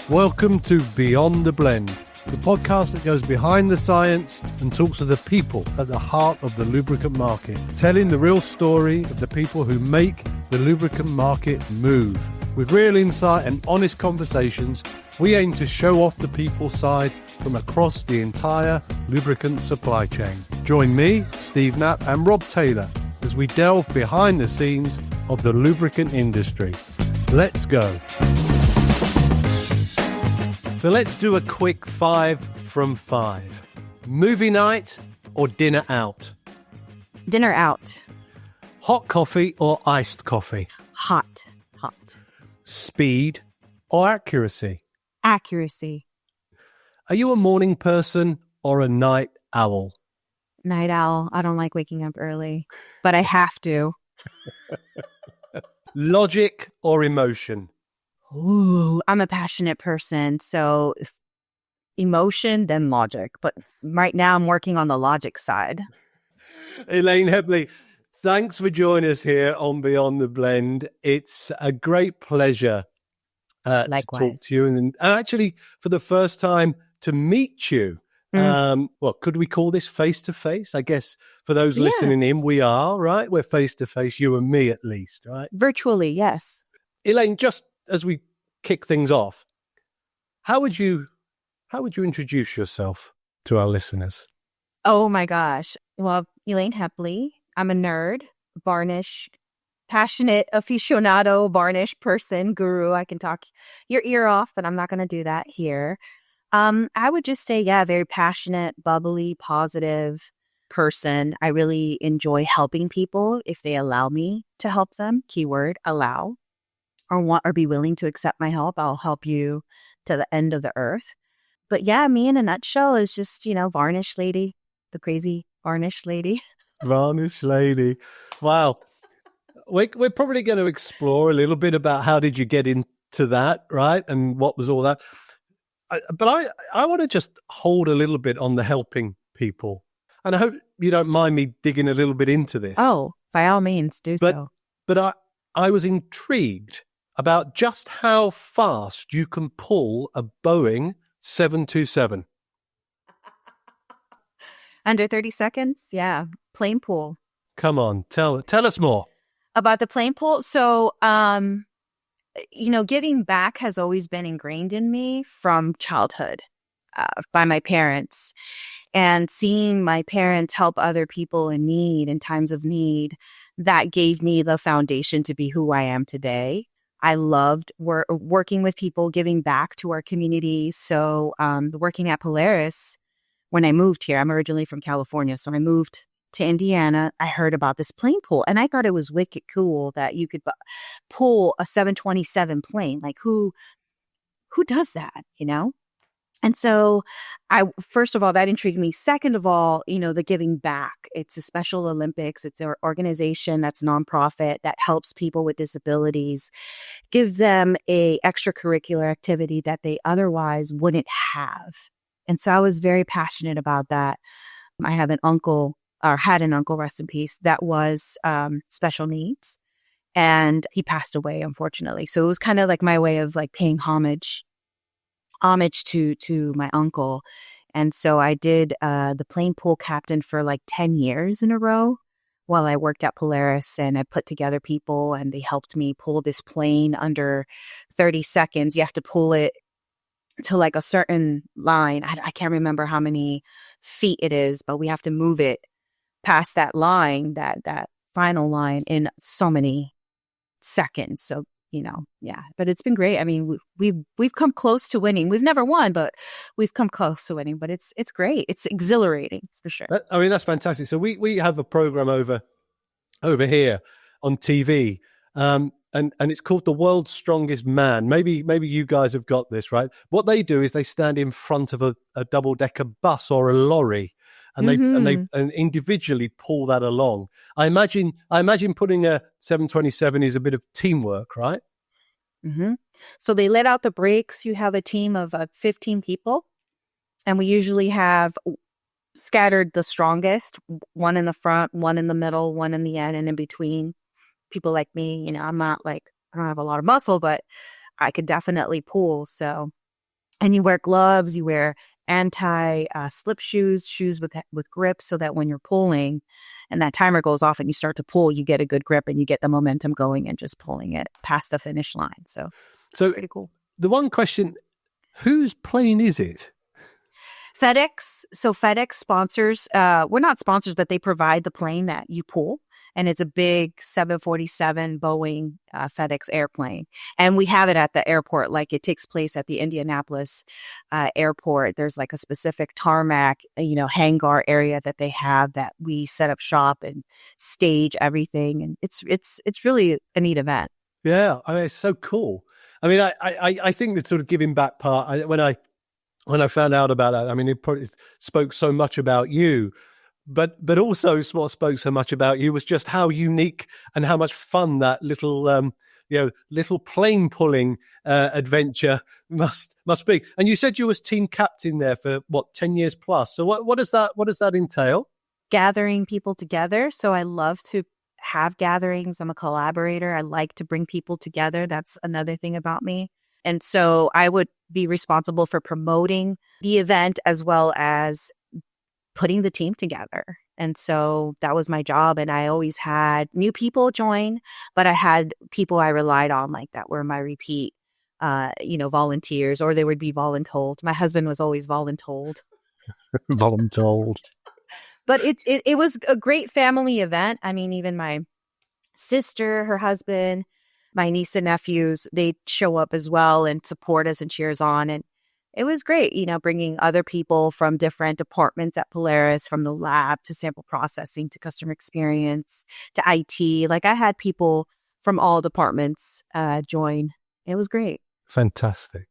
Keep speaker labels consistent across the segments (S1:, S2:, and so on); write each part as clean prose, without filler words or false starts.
S1: Welcome to Beyond the Blend, the podcast that goes behind the science and talks to the people at the heart of the lubricant market, telling the real story of the people who make the lubricant market move. With real insight and honest conversations, we aim to show off the people side from across the entire lubricant supply chain. Join me, Steve Knapp, and Rob Taylor as we delve behind the scenes of the lubricant industry. Let's go. So let's do a quick 5 from 5. Movie night or dinner out?
S2: Dinner out.
S1: Hot coffee or iced coffee?
S2: Hot.
S1: Speed or accuracy?
S2: Accuracy.
S1: Are you a morning person or a night owl?
S2: Night owl. I don't like waking up early, but I have to.
S1: Logic or emotion?
S2: Ooh, I'm a passionate person, so emotion, then logic. But right now I'm working on the logic side.
S1: Elaine Hepley, thanks for joining us here on Beyond the Blend. It's a great pleasure to talk to you. And actually, for the first time, to meet you. Well, could we call this face-to-face? I guess for those listening in, we are, right? We're face-to-face, you and me at least, right?
S2: Virtually, yes.
S1: Elaine, just as we kick things off, how would you introduce yourself to our listeners?
S2: Oh my gosh. Well, Elaine Hepley. I'm a nerd, varnish, passionate aficionado, varnish person, guru. I can talk your ear off, but I'm not going to do that here. I would just say, very passionate, bubbly, positive person. I really enjoy helping people if they allow me to help them. Keyword, allow. Or be willing to accept my help. I'll help you to the end of the earth. But me in a nutshell is just, varnish lady, the crazy varnish lady.
S1: Varnish lady. Wow. We're probably going to explore a little bit about how did you get into that, right? And what was all that? But I want to just hold a little bit on the helping people. And I hope you don't mind me digging a little bit into this.
S2: Oh, by all means, do so.
S1: But I was intrigued about just how fast you can pull a Boeing 727.
S2: Under 30 seconds? Yeah. Plane pool.
S1: Come on, tell us more.
S2: About the plane pool? So, giving back has always been ingrained in me from childhood by my parents. And seeing my parents help other people in times of need, that gave me the foundation to be who I am today. I loved working with people, giving back to our community. So working at Polaris, when I moved here, I'm originally from California, so I moved to Indiana. I heard about this plane pool, and I thought it was wicked cool that you could pull a 727 plane. Like who does that, And so first of all, that intrigued me. Second of all, the giving back. It's a Special Olympics. It's an organization that's nonprofit that helps people with disabilities, give them a extracurricular activity that they otherwise wouldn't have. And so I was very passionate about that. I have an uncle, or had an uncle, rest in peace, that was special needs. And he passed away, unfortunately. So it was kind of like my way of like paying homage to my uncle. And so I did the plane pool captain for like 10 years in a row while I worked at Polaris, and I put together people and they helped me pull this plane under 30 seconds. You have to pull it to like a certain line. I can't remember how many feet it is, but we have to move it past that line, that final line, in so many seconds. So, but it's been great. I mean, we've come close to winning. We've never won, but we've come close to winning. But it's great. It's exhilarating for sure.
S1: That's fantastic. So we have a program over here on TV, and it's called The World's Strongest Man. Maybe you guys have got this, right? What they do is they stand in front of a double-decker bus or a lorry, and they individually pull that along. I imagine putting a 727 is a bit of teamwork, right?
S2: Mm-hmm. So they let out the brakes. You have a team of 15 people, and we usually have scattered the strongest, one in the front, one in the middle, one in the end, and in between. People like me, I'm not like, I don't have a lot of muscle, but I could definitely pull. So And you wear gloves, you wear anti slip shoes with grip, so that when you're pulling and that timer goes off and you start to pull, you get a good grip and you get the momentum going and just pulling it past the finish line. So it's pretty cool.
S1: The one question, whose plane is it?
S2: FedEx. So FedEx sponsors, we're not sponsors, but they provide the plane that you pull. And it's a big 747 Boeing FedEx airplane. And we have it at the airport, like it takes place at the Indianapolis airport. There's like a specific tarmac, hangar area that they have that we set up shop and stage everything. And it's really a neat event.
S1: Yeah, I mean, it's so cool. I mean, I think the sort of giving back part, when I found out about that, I mean, it probably spoke so much about you. But also what spoke so much about you was just how unique and how much fun that little little plane pulling adventure must be. And you said you was team captain there for 10 years plus. So what does that entail?
S2: Gathering people together. So I love to have gatherings. I'm a collaborator. I like to bring people together. That's another thing about me. And so I would be responsible for promoting the event as well as putting the team together. And so that was my job. And I always had new people join, but I had people I relied on, like that were my repeat, volunteers, or they would be voluntold. My husband was always voluntold.
S1: Voluntold.
S2: But it was a great family event. I mean, even my sister, her husband, my niece and nephews, they show up as well and support us and cheer us on. And it was great, bringing other people from different departments at Polaris, from the lab to sample processing to customer experience to IT. Like I had people from all departments join. It was great.
S1: Fantastic.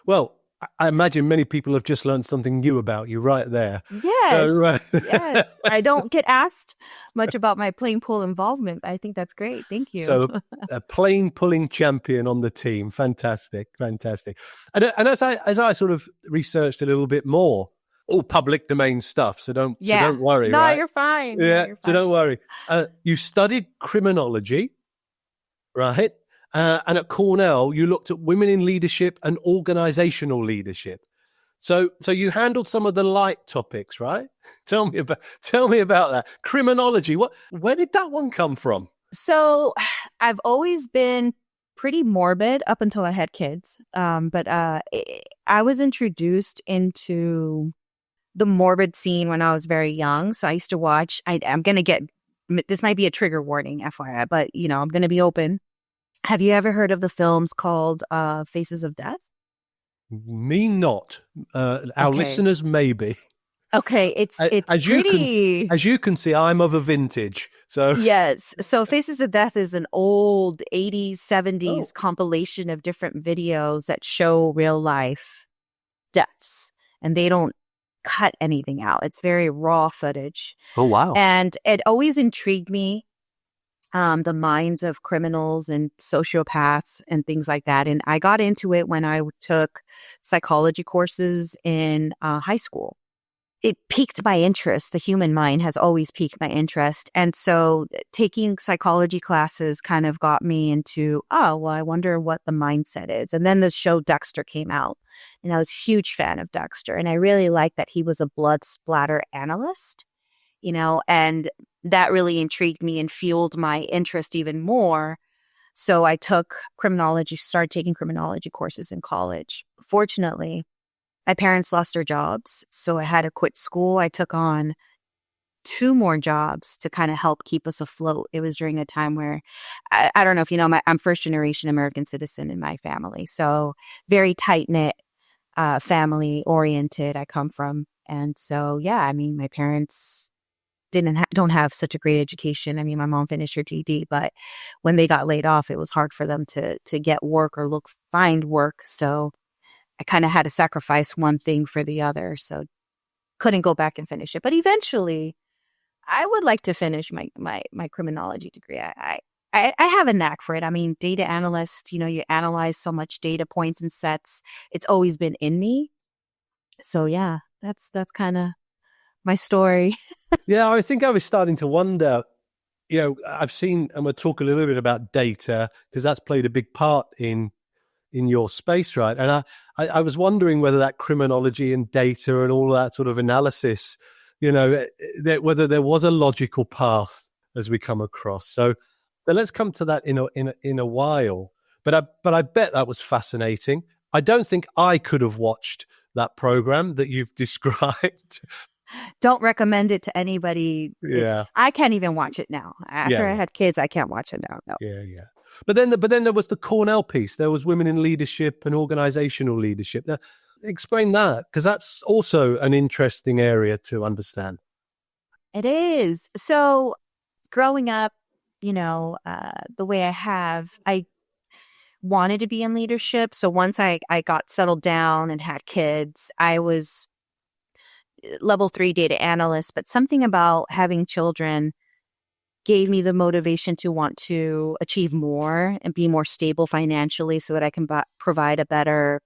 S1: Well, I imagine many people have just learned something new about you right there.
S2: Yes.
S1: So,
S2: Yes. I don't get asked much about my plane pull involvement. I think that's great. Thank you.
S1: So a plane pulling champion on the team. Fantastic. And as I sort of researched a little bit more, all public domain stuff. So don't worry.
S2: No,
S1: right?
S2: You're fine.
S1: Yeah.
S2: You're fine.
S1: So don't worry. You studied criminology, right? And at Cornell, you looked at women in leadership and organizational leadership. So you handled some of the light topics, right? Tell me about that. Criminology. Where did that one come from?
S2: So I've always been pretty morbid up until I had kids. But I was introduced into the morbid scene when I was very young. So I used to watch, I'm going to get, this might be a trigger warning, FYI, but I'm going to be open. Have you ever heard of the films called Faces of Death?
S1: Me not. Our listeners maybe.
S2: Okay, it's pretty.
S1: As you can see, I'm of a vintage. So
S2: yes. So Faces of Death is an old 80s, 70s compilation of different videos that show real life deaths, and they don't cut anything out. It's very raw footage.
S1: Oh wow!
S2: And it always intrigued me. The minds of criminals and sociopaths and things like that. And I got into it when I took psychology courses in high school. It piqued my interest. The human mind has always piqued my interest. And so taking psychology classes kind of got me into, I wonder what the mindset is. And then the show Dexter came out, and I was a huge fan of Dexter. And I really liked that he was a blood splatter analyst, and that really intrigued me and fueled my interest even more. So I started taking criminology courses in college. Fortunately, my parents lost their jobs, so I had to quit school. I took on 2 more jobs to kind of help keep us afloat. It was during a time where, I don't know if you know, I'm first generation American citizen in my family. So very tight-knit, family oriented I come from. And so, my parents don't have such a great education. I mean, my mom finished her GED, but when they got laid off, it was hard for them to get work or find work. So I kind of had to sacrifice one thing for the other. So couldn't go back and finish it. But eventually I would like to finish my criminology degree. I have a knack for it. I mean, data analyst, you analyze so much data points and sets. It's always been in me. So that's kind of my story.
S1: Yeah, I think I was starting to wonder, I've seen, and we'll talk a little bit about data, because that's played a big part in in your space, right? And I was wondering whether that criminology and data and all that sort of analysis, whether there was a logical path as we come across. So let's come to that in a while. But I bet that was fascinating. I don't think I could have watched that program that you've described.
S2: Don't recommend it to anybody.
S1: Yeah.
S2: I can't even watch it now. After I had kids, I can't watch it now. No.
S1: Yeah. But then there was the Cornell piece. There was women in leadership and organizational leadership. Now, explain that, because that's also an interesting area to understand.
S2: It is. So growing up, the way I wanted to be in leadership. So once I got settled down and had kids, I was level 3 data analyst, but something about having children gave me the motivation to want to achieve more and be more stable financially so that I can provide a better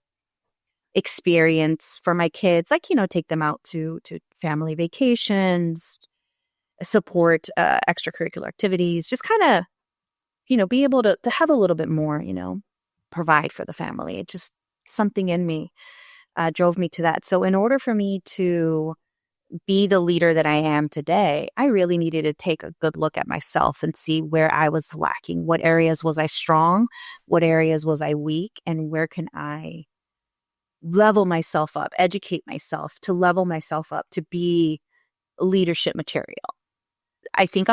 S2: experience for my kids, like, take them out to family vacations, support extracurricular activities, just kind of, be able to have a little bit more, provide for the family. It just, something in me drove me to that. So in order for me to be the leader that I am today, I really needed to take a good look at myself and see where I was lacking. What areas was I strong? What areas was I weak? And where can I level myself up, educate myself to level myself up to be leadership material? I feel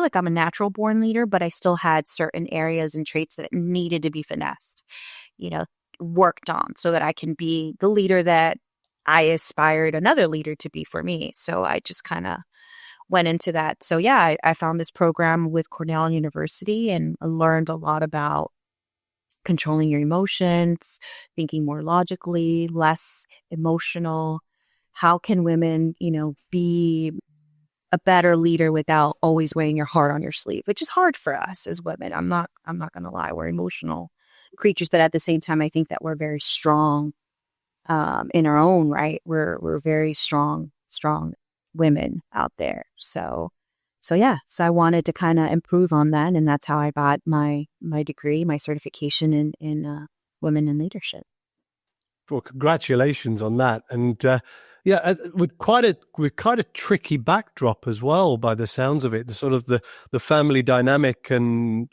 S2: like I'm a natural born leader, but I still had certain areas and traits that needed to be finessed, worked on so that I can be the leader that I aspired another leader to be for me. So I just kind of went into that. So yeah, I found this program with Cornell University and learned a lot about controlling your emotions, thinking more logically, less emotional. How can women, be a better leader without always wearing your heart on your sleeve, which is hard for us as women. I'm not going to lie. We're emotional creatures, but at the same time, I think that we're very strong in our own right. We're very strong women out there. So I wanted to kind of improve on that, and that's how I got my degree, my certification in women in leadership.
S1: Well, congratulations on that, and with quite a tricky backdrop as well, by the sounds of it. The sort of the family dynamic and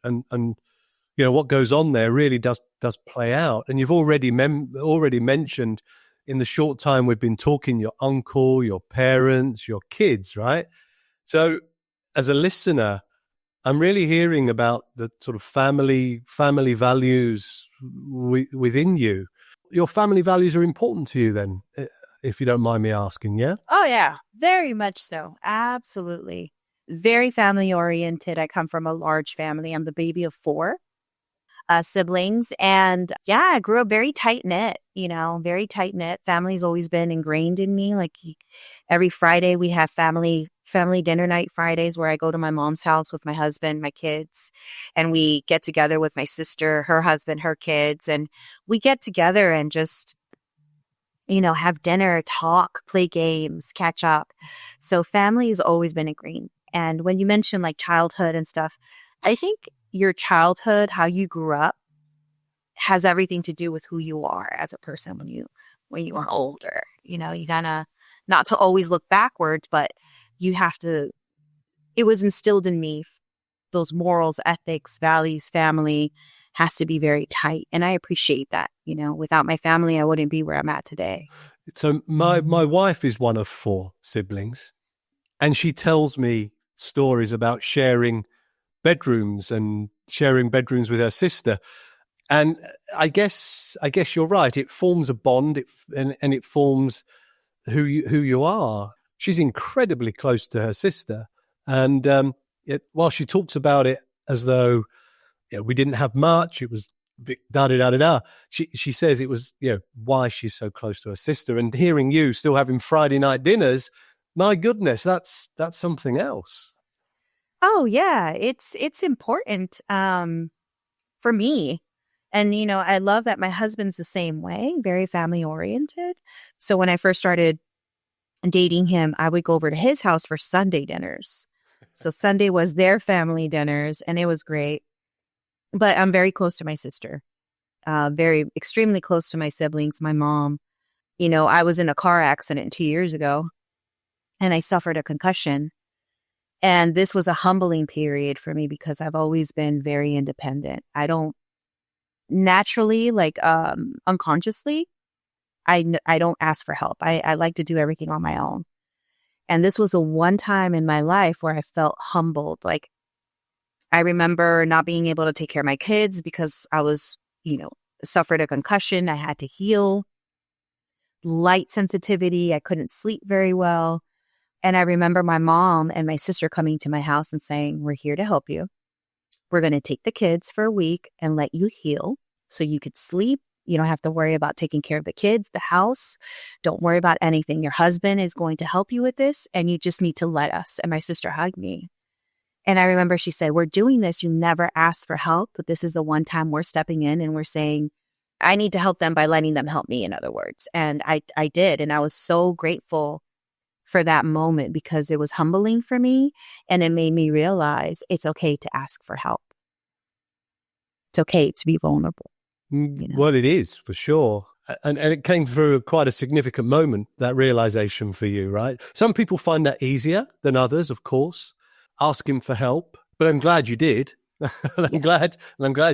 S1: what goes on there really does play out. And you've already mentioned in the short time we've been talking, your uncle, your parents, your kids, right? So as a listener, I'm really hearing about the sort of family values within you. Your family values are important to you then, if you don't mind me asking, yeah?
S2: Oh, yeah, very much so. Absolutely. Very family oriented. I come from a large family. I'm the baby of 4 siblings. And yeah, I grew up very tight knit, very tight knit. Family's always been ingrained in me. Like every Friday we have family dinner night Fridays where I go to my mom's house with my husband, my kids, and we get together with my sister, her husband, her kids, and we get together and just, have dinner, talk, play games, catch up. So family has always been ingrained. And when you mention like childhood and stuff, I think your childhood, how you grew up, has everything to do with who you are as a person when you are older. You gotta, not to always look backwards, but you have to, it was instilled in me, those morals, ethics, values, family has to be very tight. And I appreciate that. Without my family, I wouldn't be where I'm at today.
S1: So my wife is one of 4 siblings, and she tells me stories about sharing bedrooms with her sister. And I guess you're right. It forms a bond, and it forms who you are. She's incredibly close to her sister, and while she talks about it as though we didn't have much, it was da da da da da. She says it was why she's so close to her sister. And hearing you still having Friday night dinners, my goodness, that's something else.
S2: Oh yeah, it's important for me. And I love that my husband's the same way, very family oriented. So when I first started dating him, I would go over to his house for Sunday dinners. So Sunday was their family dinners, and it was great. But I'm very close to my sister. very extremely close to my siblings, my mom. I was in a car accident 2 years ago and I suffered a concussion. And this was a humbling period for me because I've always been very independent. I don't naturally, unconsciously, I don't ask for help. I like to do everything on my own. And this was the one time in my life where I felt humbled. Like, I remember not being able to take care of my kids because I was, suffered a concussion. I had to heal. Light sensitivity. I couldn't sleep very well. And I remember my mom and my sister coming to my house and saying, "We're here to help you. We're going to take the kids for a week and let you heal so you could sleep. You don't have to worry about taking care of the kids, the house. Don't worry about anything. Your husband is going to help you with this, and you just need to let us." And my sister hugged me. And I remember she said, "We're doing this. You never asked for help, but this is the one time we're stepping in and we're saying, I need to help them by letting them help me," in other words. And I did. And I was so grateful for that moment because it was humbling for me. And it made me realize it's okay to ask for help. It's okay to be vulnerable.
S1: Well, it is for sure. And it came through quite a significant moment, that realization for you, right? Some people find that easier than others, of course, asking for help, but I'm glad you did. I'm glad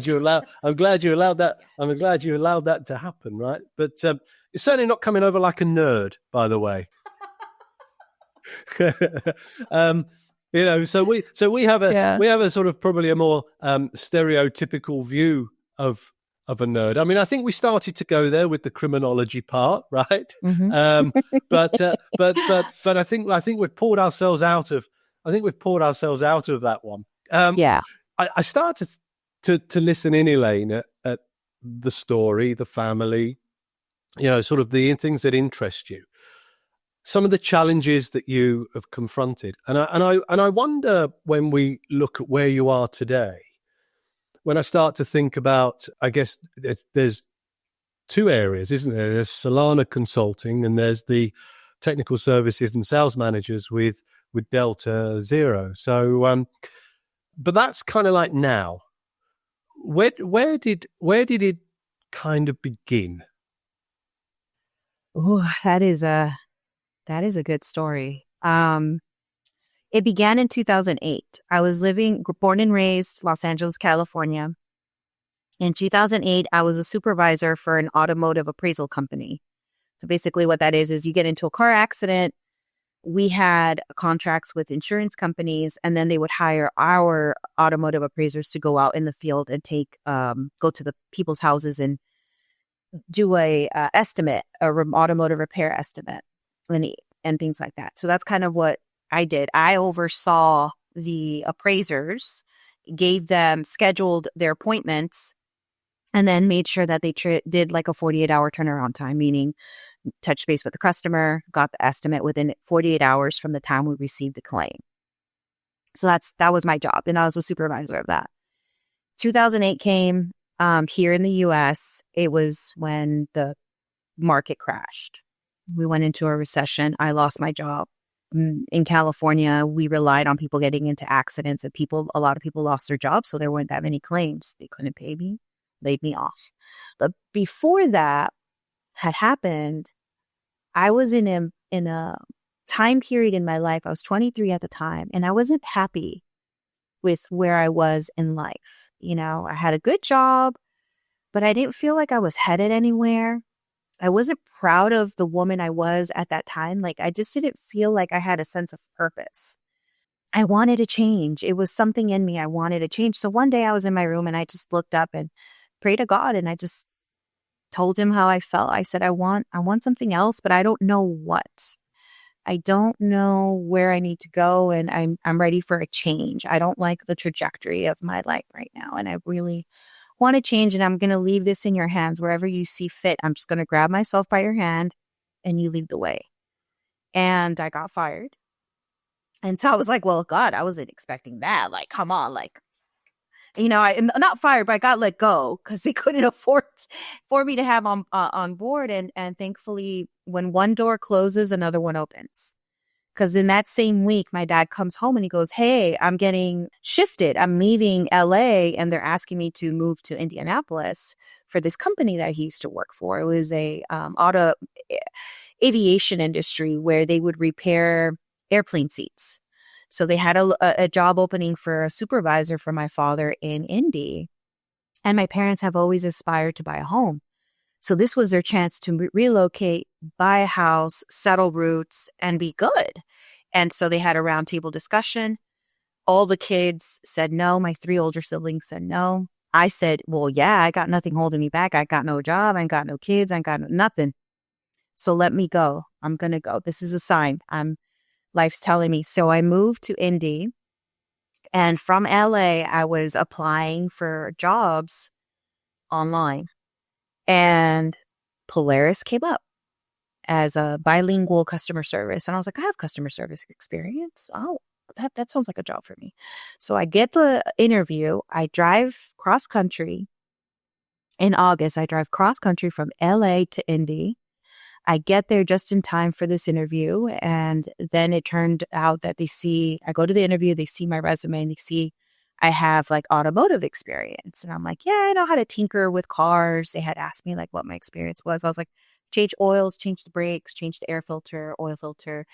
S1: you allowed that to happen, right? But it's certainly not coming over like a nerd, by the way. So we have a sort of probably a more stereotypical view of a nerd. I mean, I think we started to go there with the criminology part, right?
S2: Mm-hmm.
S1: But I think we've pulled ourselves out of that one. I started to listen in, Elaine, at the story, the family, sort of the things that interest you, some of the challenges that you have confronted, and I wonder, when we look at where you are today, when I start to think about, I guess there's two areas, isn't there? There's Solana Consulting, and there's the technical services and sales managers with Delta Zero. So, but that's kind of like now. Where did it kind of begin?
S2: Oh, that is a good story. It began in 2008. I was born and raised Los Angeles, California. In 2008, I was a supervisor for an automotive appraisal company. So basically what that is you get into a car accident. We had contracts with insurance companies, and then they would hire our automotive appraisers to go out in the field and go to the people's houses and do a estimate, automotive repair estimate, and things like that. So that's kind of what I did. I oversaw the appraisers, scheduled their appointments, and then made sure that they did like a 48-hour turnaround time, meaning touch base with the customer, got the estimate within 48 hours from the time we received the claim. So that was my job, and I was a supervisor of that. 2008 came. Here in the U.S., it was when the market crashed. We went into a recession. I lost my job. In California, we relied on people getting into accidents, and a lot of people lost their jobs, so there weren't that many claims. They couldn't pay me, laid me off. But before that had happened, I was in a time period in my life. I was 23 at the time, and I wasn't happy with where I was in life. I had a good job, but I didn't feel like I was headed anywhere. I wasn't proud of the woman I was at that time. Like, I just didn't feel like I had a sense of purpose. I wanted to change. It was something in me. I wanted to change. So one day I was in my room and I just looked up and prayed to God, and I just told him how I felt. I said, I want something else, but I don't know what. I don't know where I need to go, and I'm ready for a change. I don't like the trajectory of my life right now, and I really want to change, and I'm going to leave this in your hands. Wherever you see fit, I'm just going to grab myself by your hand and you lead the way. And I got fired. And so I was like, well, God, I wasn't expecting that. Like, come on, like, I'm not fired, but I got let go because they couldn't afford for me to have on board. And thankfully, when one door closes, another one opens. Because in that same week, my dad comes home and he goes, hey, I'm getting shifted. I'm leaving LA and they're asking me to move to Indianapolis for this company that he used to work for. It was a aviation industry where they would repair airplane seats. So they had a job opening for a supervisor for my father in Indy. And my parents have always aspired to buy a home. So this was their chance to relocate, buy a house, settle roots, and be good. And so they had a roundtable discussion. All the kids said no. My 3 older siblings said no. I said, well, yeah, I got nothing holding me back. I got no job. I ain't got no kids. I ain't got nothing. So let me go. I'm going to go. This is a sign. Life's telling me. So I moved to Indy. And from LA, I was applying for jobs online. And Polaris came up as a bilingual customer service. And I was like, I have customer service experience. Oh, that sounds like a job for me. So I get the interview. I drive cross country in August. I drive cross country from LA to Indy. I get there just in time for this interview. And then it turned out that I go to the interview, they see my resume and they see I have like automotive experience. And I'm like, yeah, I know how to tinker with cars. They had asked me like what my experience was. I was like, change oils, change the brakes, change the air filter, oil filter.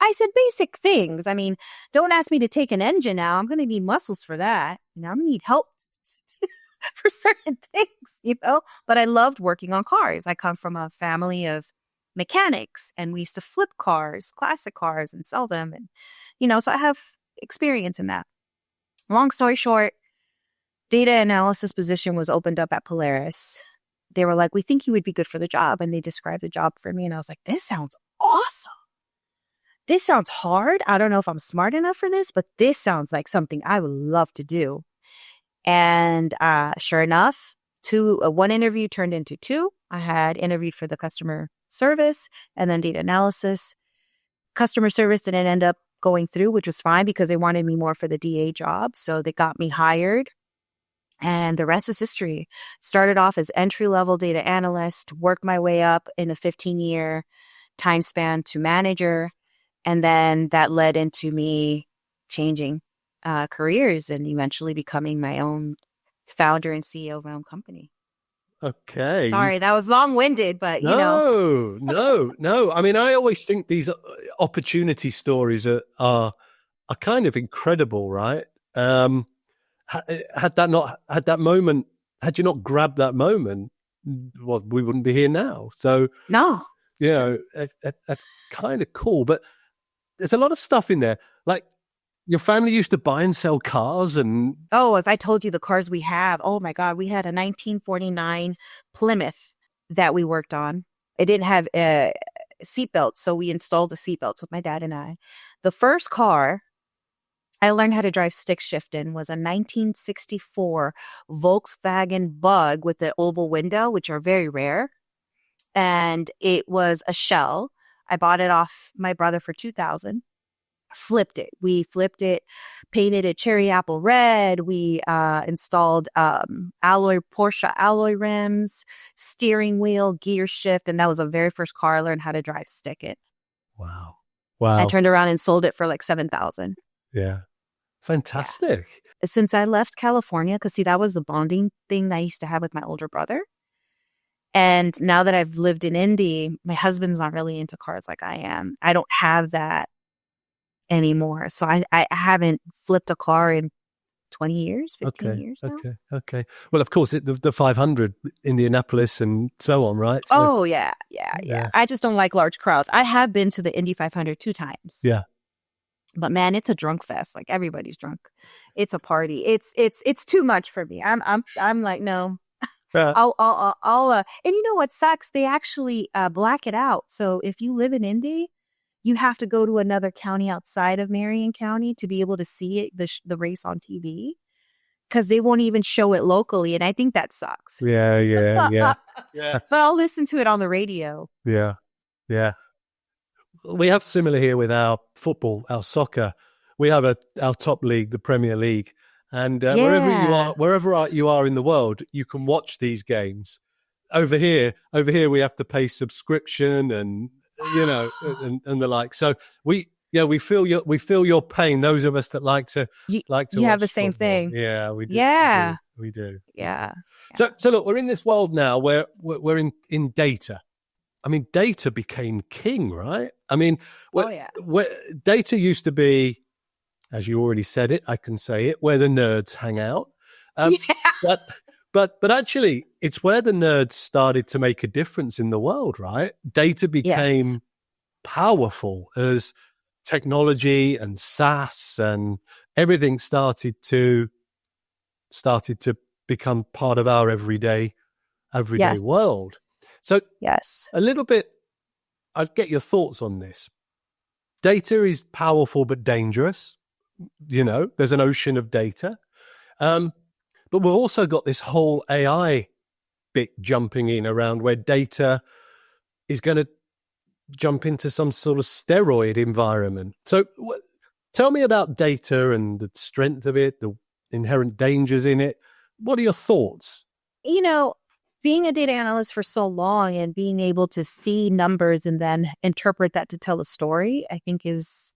S2: I said basic things. I mean, don't ask me to take an engine out. I'm going to need muscles for that. I'm going to need help for certain things, But I loved working on cars. I come from a family of mechanics and we used to flip cars, classic cars, and sell them. And, so I have experience in that. Long story short, data analysis position was opened up at Polaris. They were like, we think you would be good for the job. And they described the job for me. And I was like, this sounds awesome. This sounds hard. I don't know if I'm smart enough for this, but this sounds like something I would love to do. And sure enough, one interview turned into 2. I had interviewed for the customer service and then data analysis. Customer service didn't end up going through, which was fine because they wanted me more for the DA job. So they got me hired. And the rest is history. Started off as entry-level data analyst, worked my way up in a 15-year time span to manager. And then that led into me changing careers and eventually becoming my own founder and CEO of my own company.
S1: Okay.
S2: Sorry, that was long-winded, but
S1: No. I mean, I always think these opportunity stories are kind of incredible, right? Had you not grabbed that moment, well, we wouldn't be here now. So
S2: no,
S1: that's kind of cool. But there's a lot of stuff in there. Like your family used to buy and sell cars, and
S2: if I told you the cars we have, oh my God, we had a 1949 Plymouth that we worked on. It didn't have seatbelts, so we installed the seatbelts with my dad and I. The first car I learned how to drive stick shift in was a 1964 Volkswagen Bug with the oval window, which are very rare. And it was a shell. I bought it off my brother for $2,000. We flipped it, painted it cherry apple red. We installed Porsche alloy rims, steering wheel, gear shift. And that was the very first car I learned how to drive stick it.
S1: Wow.
S2: I turned around and sold it for like $7,000.
S1: Yeah. Fantastic.
S2: Yeah. Since I left California, because that was the bonding thing that I used to have with my older brother. And now that I've lived in Indy, my husband's not really into cars like I am. I don't have that anymore. So I haven't flipped a car in 20 years, 15 years now.
S1: Okay. Well, of course, the 500 Indianapolis and so on, right? So,
S2: yeah. I just don't like large crowds. I have been to the Indy 500 2 times.
S1: Yeah.
S2: But man, it's a drunk fest. Like everybody's drunk. It's a party. It's too much for me. I'm like, no. I'll and you know what sucks? They actually black it out. So if you live in Indy, you have to go to another county outside of Marion County to be able to see it, the race on TV, because they won't even show it locally. And I think that sucks.
S1: Yeah.
S2: But I'll listen to it on the radio.
S1: Yeah. We have similar here with our football, our soccer. We have our top league, the Premier League. And wherever you are in the world, you can watch these games. Over here, we have to pay subscription and and the like. So we Yeah, we feel your pain. Those of us that like to
S2: You,
S1: like to
S2: you have
S1: watch
S2: the same
S1: football.
S2: thing.
S1: Yeah, we do.
S2: Yeah.
S1: We do.
S2: Yeah.
S1: So look, we're in this world now where we're in data. I mean, data became king, right? I mean, where data used to be, as you already said it, I can say it, where the nerds hang out. But actually, it's where the nerds started to make a difference in the world, right? Data became powerful as technology and SaaS and everything started to become part of our everyday world. So a little bit, I'd get your thoughts on this. Data is powerful but dangerous. You know, there's an ocean of data. But we've also got this whole AI bit jumping in around where data is going to jump into some sort of steroid environment. So tell me about data and the strength of it, the inherent dangers in it. What are your thoughts?
S2: You know, being a data analyst for so long and being able to see numbers and then interpret that to tell a story, I think is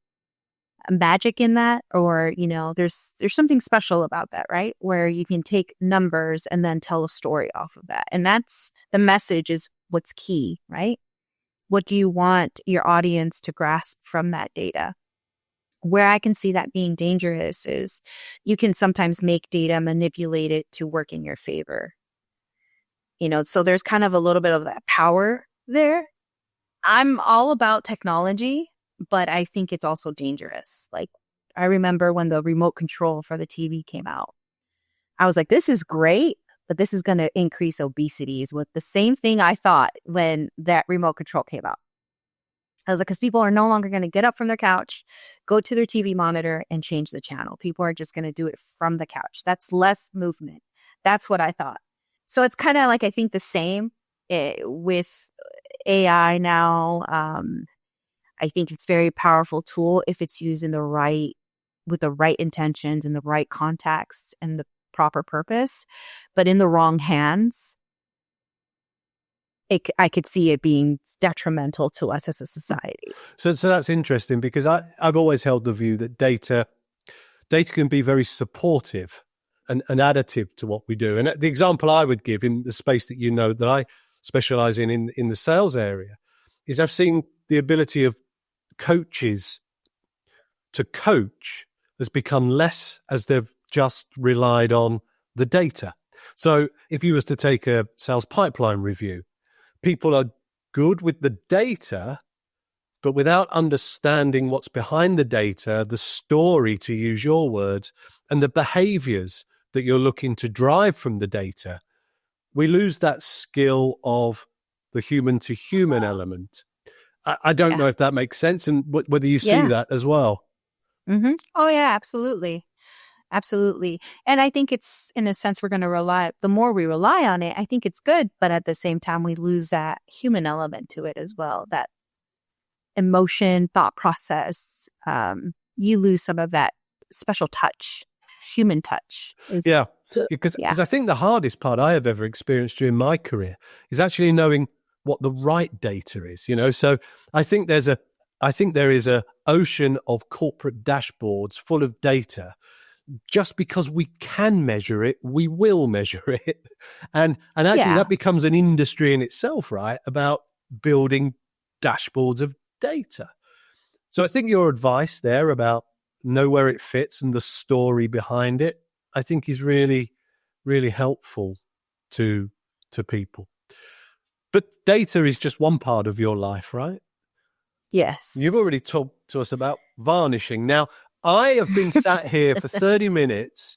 S2: magic in that. Or, you know, there's something special about that, right? Where you can take numbers and then tell a story off of that. And that's the message is what's key, right? What do you want your audience to grasp from that data? Where I can see that being dangerous is you can sometimes make data, manipulate it to work in your favor. You know, so there's kind of a little bit of that power there. I'm all about technology, but I think it's also dangerous. Like, I remember when the remote control for the TV came out, I was like, this is great, but this is going to increase obesity, is what the same thing I thought when that remote control came out. I was like, because people are no longer going to get up from their couch, go to their TV monitor and change the channel. People are just going to do it from the couch. That's less movement. That's what I thought. So it's kind of like, I think the same with AI now. I think it's a very powerful tool if it's used in with the right intentions and the right context and the proper purpose. But in the wrong hands, I could see it being detrimental to us as a society.
S1: So that's interesting, because I've always held the view that data can be very supportive and additive to what we do. And the example I would give in the space that you know that I specialize in the sales area is I've seen the ability of coaches to coach has become less as they've just relied on the data. So if you was to take a sales pipeline review, people are good with the data, but without understanding what's behind the data, the story, to use your words, and the behaviors that you're looking to drive from the data, we lose that skill of the human to human element. I don't know if that makes sense, and whether you see that as well.
S2: Mm-hmm. Oh, yeah, absolutely. Absolutely. And I think it's, in a sense, we're going to the more we rely on it, I think it's good. But at the same time, we lose that human element to it as well, that emotion, thought process. You lose some of that special touch, human touch.
S1: Because I think the hardest part I have ever experienced during my career is actually knowing what the right data is, you know. So I think there is a ocean of corporate dashboards full of data. Just because we can measure it, we will measure it. And actually that becomes an industry in itself, right? About building dashboards of data. So I think your advice there about know where it fits and the story behind it, I think is really, really helpful to people. But data is just one part of your life, right?
S2: Yes.
S1: You've already talked to us about varnishing. Now, I have been sat here for 30 minutes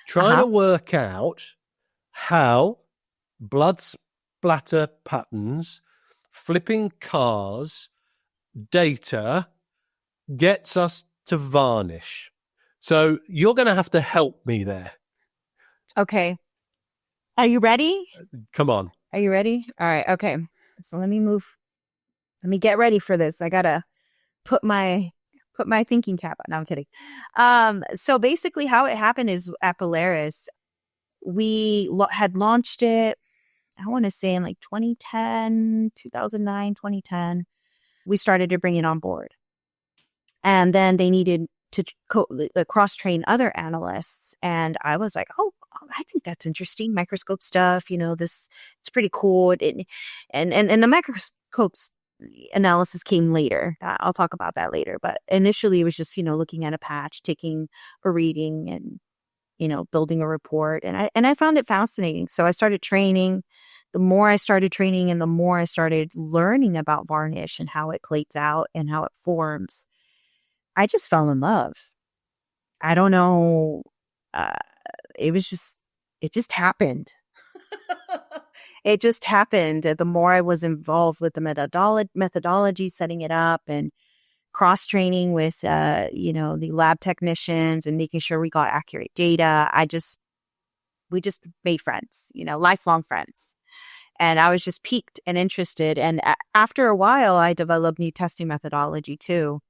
S1: trying to work out how blood splatter patterns, flipping cars, data gets us to varnish. So you're going to have to help me there.
S2: Okay. Are you ready?
S1: Come on.
S2: Are you ready? All right. Okay. So let me get ready for this. I got to put my thinking cap on. No, I'm kidding. So basically how it happened is at Polaris, we had launched it, I want to say in like 2009, 2010, we started to bring it on board. And then they needed to cross-train other analysts. And I was like, oh, I think that's interesting. Microscope stuff, it's pretty cool. And the microscopes analysis came later. I'll talk about that later. But initially it was just, looking at a patch, taking a reading and, building a report. And I found it fascinating. So I started training. The more I started training and the more I started learning about varnish and how it clates out and how it forms, I just fell in love. I don't know. Uh, it just happened. It just happened. The more I was involved with the methodology, setting it up and cross-training with, the lab technicians and making sure we got accurate data, we just made friends, lifelong friends. And I was just piqued and interested. And after a while, I developed new testing methodology too.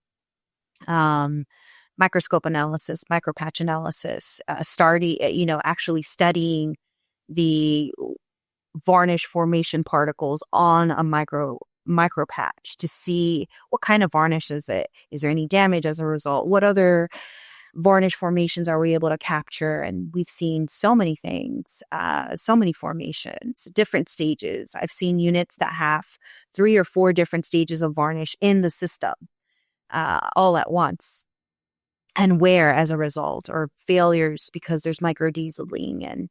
S2: Microscope analysis, micropatch analysis, actually studying the varnish formation particles on a micropatch to see what kind of varnish is it. Is there any damage as a result? What other varnish formations are we able to capture? And we've seen so many things, so many formations, different stages. I've seen units that have 3 or 4 different stages of varnish in the system, all at once, and wear as a result, or failures because there's microdieseling. And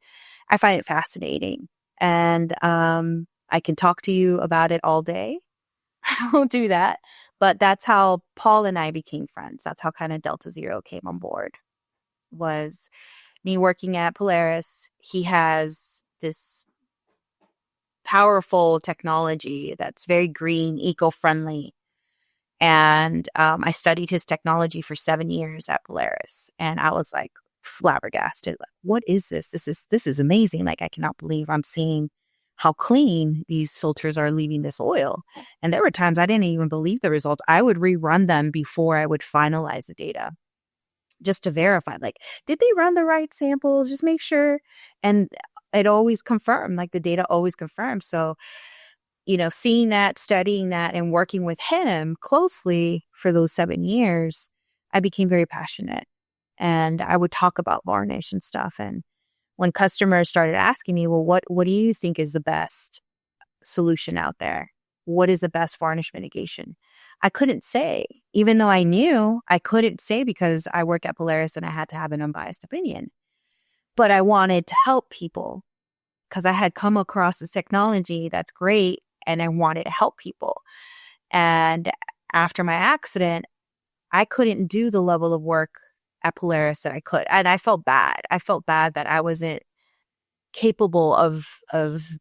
S2: I find it fascinating. And I can talk to you about it all day. I won't do that. But that's how Paul and I became friends. That's how kind of Delta Zero came on board. Was me working at Polaris. He has this powerful technology that's very green, eco-friendly. And I studied his technology for 7 years at Polaris. And I was like flabbergasted. Like, what is this? This is amazing. Like, I cannot believe I'm seeing how clean these filters are leaving this oil. And there were times I didn't even believe the results. I would rerun them before I would finalize the data just to verify, like, did they run the right samples? Just make sure. And it always confirmed, like the data always confirmed. So, seeing that, studying that, and working with him closely for those 7 years, I became very passionate. And I would talk about varnish and stuff. And when customers started asking me, well, what do you think is the best solution out there? What is the best varnish mitigation? I couldn't say, even though I knew, I couldn't say because I worked at Polaris and I had to have an unbiased opinion. But I wanted to help people because I had come across this technology that's great and I wanted to help people. And after my accident, I couldn't do the level of work at Polaris that I could. And I felt bad. I felt bad that I wasn't capable of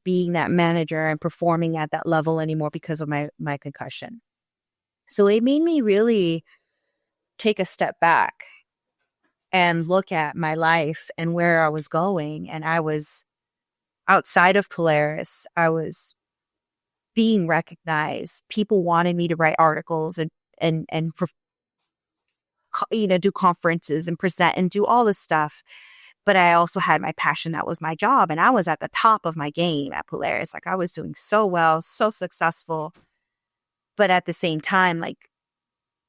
S2: being that manager and performing at that level anymore because of my concussion. So it made me really take a step back and look at my life and where I was going. And I was outside of Polaris. I was being recognized. People wanted me to write articles and do conferences and present and do all this stuff. But I also had my passion. That was my job. And I was at the top of my game at Polaris. Like, I was doing so well, so successful. But at the same time, like,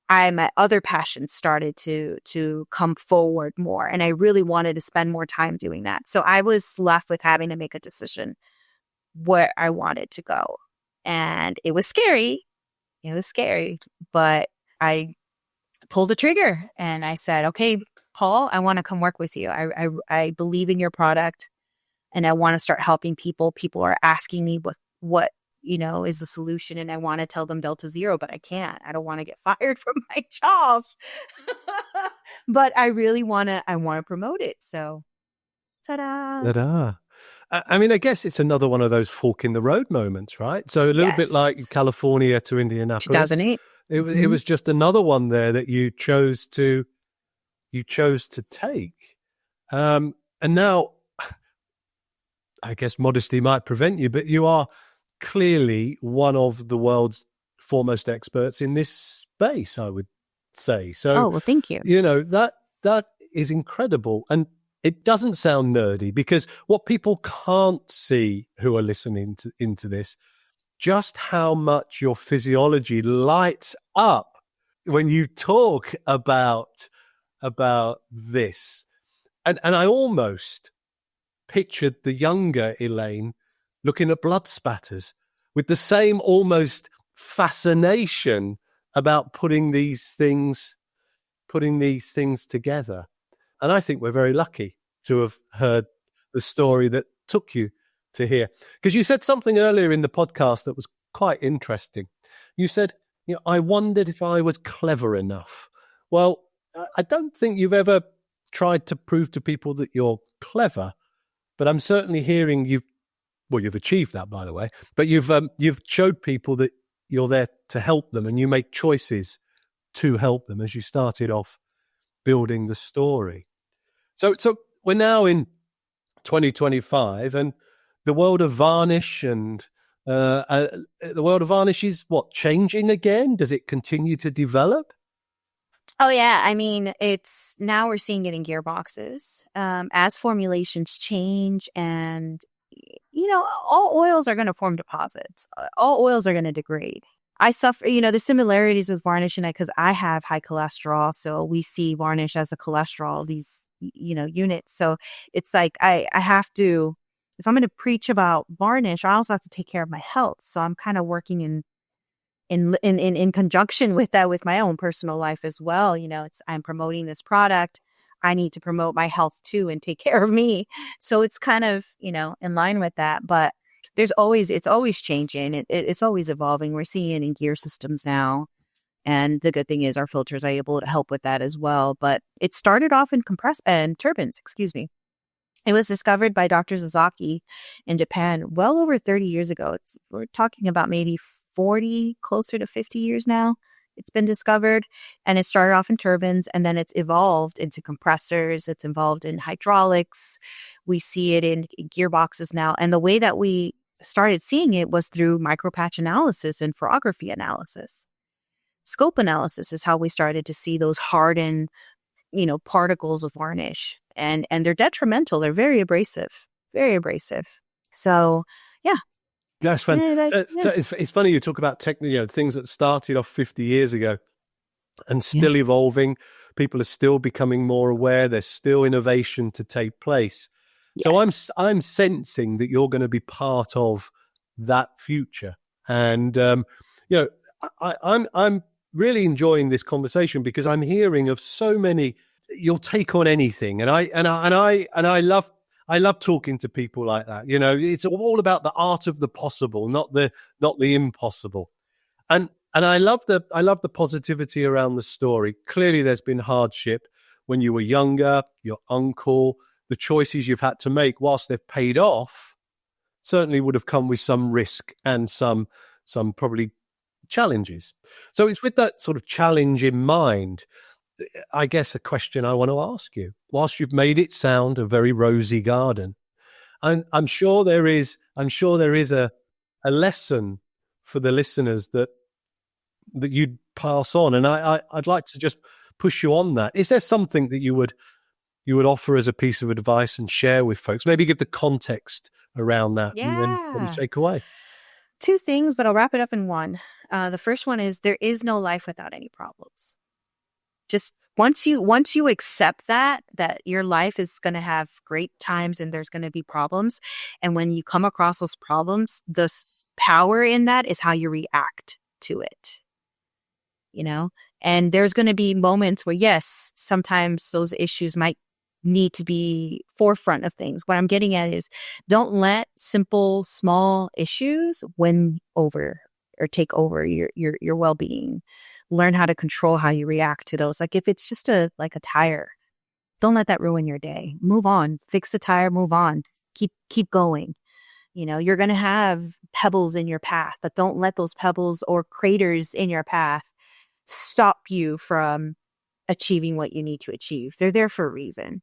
S2: my other passions started to come forward more. And I really wanted to spend more time doing that. So I was left with having to make a decision where I wanted to go. And it was scary. But I pulled the trigger and I said, okay, Paul, I want to come work with you. I believe in your product and I want to start helping people. People are asking me what is the solution, and I want to tell them Delta Zero, but I can't. I don't want to get fired from my job. But I really want to promote it. So ta-da.
S1: Ta-da. I mean, I guess it's another one of those fork in the road moments, right? So a little bit like California to Indianapolis.
S2: 2008.
S1: It was just another one there that you chose to take. And now, I guess modesty might prevent you, but you are clearly one of the world's foremost experts in this space, I would say. So,
S2: well, thank you.
S1: That is incredible. And it doesn't sound nerdy, because what people can't see who are listening into this, just how much your physiology lights up when you talk about this, and I almost pictured the younger Elaine looking at blood spatters with the same almost fascination about putting these things together. And I think we're very lucky to have heard the story that took you to here. Because you said something earlier in the podcast that was quite interesting. You said, I wondered if I was clever enough. Well, I don't think you've ever tried to prove to people that you're clever, but I'm certainly hearing you've achieved that, by the way, but you've showed people that you're there to help them, and you make choices to help them as you started off building the story. So we're now in 2025, and the world of varnish and the world of varnish is changing again? Does it continue to develop?
S2: Oh, yeah. I mean, now we're seeing it in gearboxes. As formulations change and, all oils are going to form deposits. All oils are going to degrade. I suffer, the similarities with varnish and because I have high cholesterol. So we see varnish as a cholesterol, these, units. So it's like I have to, if I'm going to preach about varnish, I also have to take care of my health. So I'm kind of working in conjunction with that, with my own personal life as well. I'm promoting this product. I need to promote my health too and take care of me. So it's kind of, in line with that. But it's always changing. It's always evolving. We're seeing it in gear systems now. And the good thing is our filters are able to help with that as well. But it started off in turbines, It was discovered by Dr. Sasaki in Japan well over 30 years ago. We're talking about maybe 40, closer to 50 years now. It's been discovered, and it started off in turbines, and then it's evolved into compressors. It's involved in hydraulics. We see it in gearboxes now. And the way that we started seeing it was through micropatch analysis and ferrography analysis. Scope analysis is how we started to see those hardened, particles of varnish, and they're detrimental. They're very abrasive, very abrasive. So, yeah.
S1: That's fun. So it's funny you talk about things that started off 50 years ago and still evolving. People are still becoming more aware. There's still innovation to take place. Yeah. So I'm sensing that you're going to be part of that future. And I'm really enjoying this conversation because I'm hearing of so many. You'll take on anything, and I love talking to people like that. It's all about the art of the possible, not the impossible. And I love the positivity around the story. Clearly, there's been hardship when you were younger. Your uncle, the choices you've had to make, whilst they've paid off, certainly would have come with some risk and some probably challenges. So it's with that sort of challenge in mind, I guess a question I want to ask you, whilst you've made it sound a very rosy garden, I'm sure there is a lesson for the listeners that you'd pass on. And I'd like to just push you on that. Is there something that you would offer as a piece of advice and share with folks? Maybe give the context around that.
S2: Yeah.
S1: And then what do you take away?
S2: Two things, but I'll wrap it up in one. The first one is there is no life without any problems. Just once you accept that your life is going to have great times and there's going to be problems. And when you come across those problems, the power in that is how you react to it, and there's going to be moments where, yes, sometimes those issues might need to be forefront of things. What I'm getting at is don't let simple, small issues win over or take over your well-being. Learn how to control how you react to those. Like if it's just a tire, don't let that ruin your day. Move on, fix the tire, move on, keep going. You're going to have pebbles in your path, but don't let those pebbles or craters in your path stop you from achieving what you need to achieve. They're there for a reason.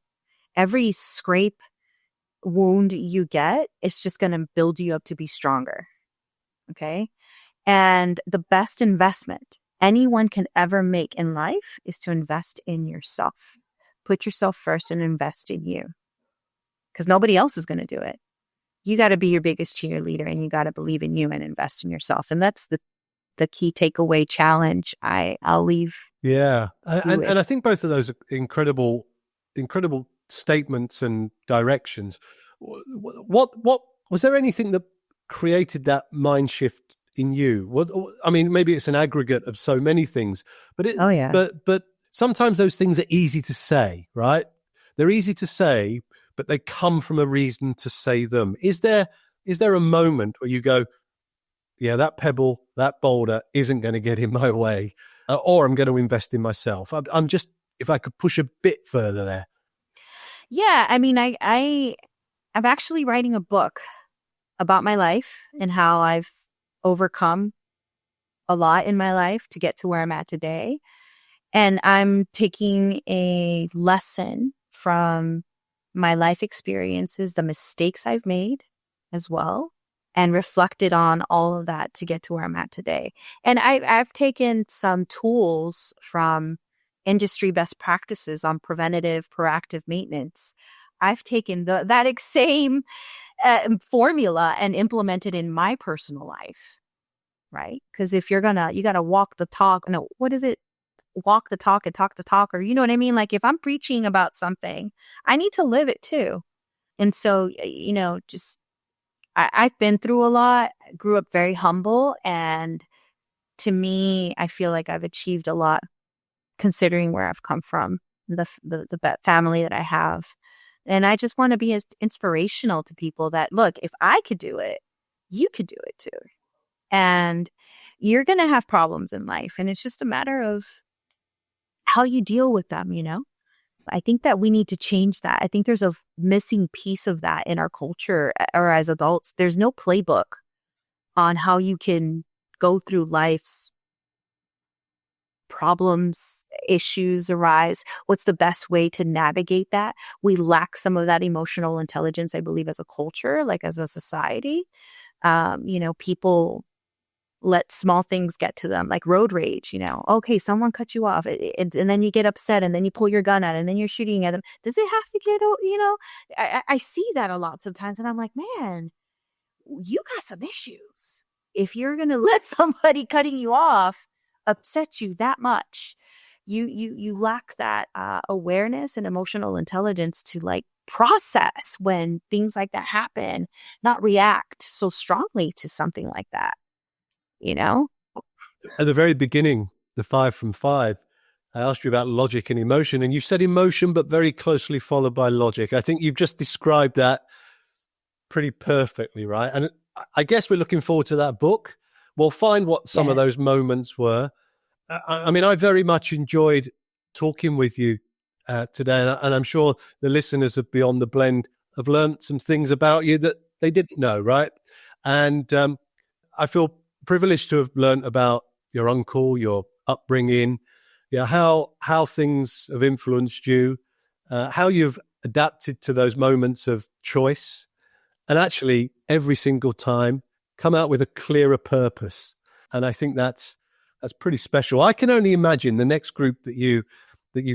S2: Every scrape, wound you get, it's just going to build you up to be stronger. Okay. And the best investment anyone can ever make in life is to invest in yourself. Put yourself first and invest in you, because nobody else is going to do it. You got to be your biggest cheerleader, and you got to believe in you and invest in yourself. And that's the the key takeaway challenge, I'll leave.
S1: Yeah. And I think both of those are incredible statements and directions. What was there anything that created that mind shift in you? I mean, maybe it's an aggregate of so many things, but sometimes those things are easy to say, right? They're easy to say, but they come from a reason to say them. Is there a moment where you go, yeah, that pebble, that boulder isn't going to get in my way, or I'm going to invest in myself? I'm just, if I could push a bit further there.
S2: Yeah, I mean, I'm actually writing a book about my life and how I've overcome a lot in my life to get to where I'm at today. And I'm taking a lesson from my life experiences, the mistakes I've made as well, and reflected on all of that to get to where I'm at today. And I've taken some tools from industry best practices on preventative, proactive maintenance. I've taken that same formula and implemented in my personal life, right? Because if you got to walk the talk. No, what is it? Walk the talk and talk the talk, or you know what I mean? Like if I'm preaching about something, I need to live it too. And so, just I've been through a lot, grew up very humble. And to me, I feel like I've achieved a lot considering where I've come from, the family that I have. And I just want to be as inspirational to people that, look, if I could do it, you could do it too. And you're going to have problems in life. And it's just a matter of how you deal with them, I think that we need to change that. I think there's a missing piece of that in our culture or as adults. There's no playbook on how you can go through life's problems, issues arise. What's the best way to navigate that? We lack some of that emotional intelligence, I believe, as a culture, like as a society. People let small things get to them, like road rage, okay, someone cut you off and then you get upset and then you pull your gun out and then you're shooting at them. Does it have to get, I see that a lot sometimes and I'm like, man, you got some issues. If you're going to let somebody cutting you off upset you that much, you lack that awareness and emotional intelligence to like process when things like that happen, not react so strongly to something like that.
S1: At the very beginning, the 5 from 5, I asked you about logic and emotion, and you said emotion, but very closely followed by logic. I think you've just described that pretty perfectly, right? And I guess we're looking forward to that book. We'll find what some of those moments were. I mean, I very much enjoyed talking with you today, and I'm sure the listeners of Beyond the Blend have learned some things about you that they didn't know, right? And I feel privileged to have learned about your uncle, your upbringing, how things have influenced you, how you've adapted to those moments of choice, and actually every single time come out with a clearer purpose. And I think that's pretty special. I can only imagine the next group that you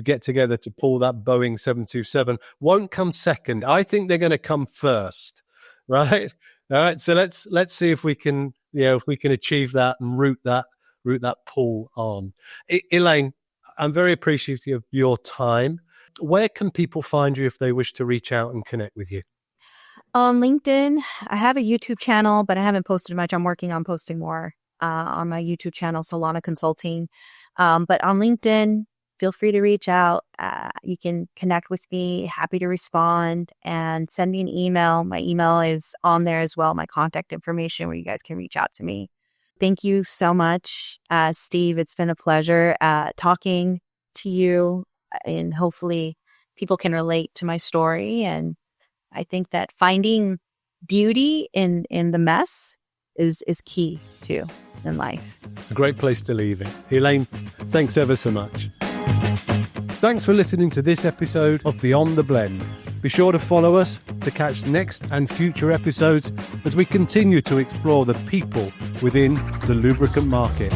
S1: get together to pull that Boeing 727 won't come second. I think they're going to come first, right? All right. So let's see if we can achieve that and root that pull on. Elaine, I'm very appreciative of your time. Where can people find you if they wish to reach out and connect with you?
S2: On LinkedIn, I have a YouTube channel, but I haven't posted much. I'm working on posting more on my YouTube channel, Solana Consulting. But on LinkedIn, feel free to reach out. You can connect with me. Happy to respond and send me an email. My email is on there as well, my contact information where you guys can reach out to me. Thank you so much, Steve. It's been a pleasure talking to you, and hopefully people can relate to my story. And I think that finding beauty in the mess is key too in life.
S1: A great place to leave it. Elaine, thanks ever so much. Thanks for listening to this episode of Beyond the Blend. Be sure to follow us to catch next and future episodes as we continue to explore the people within the lubricant market.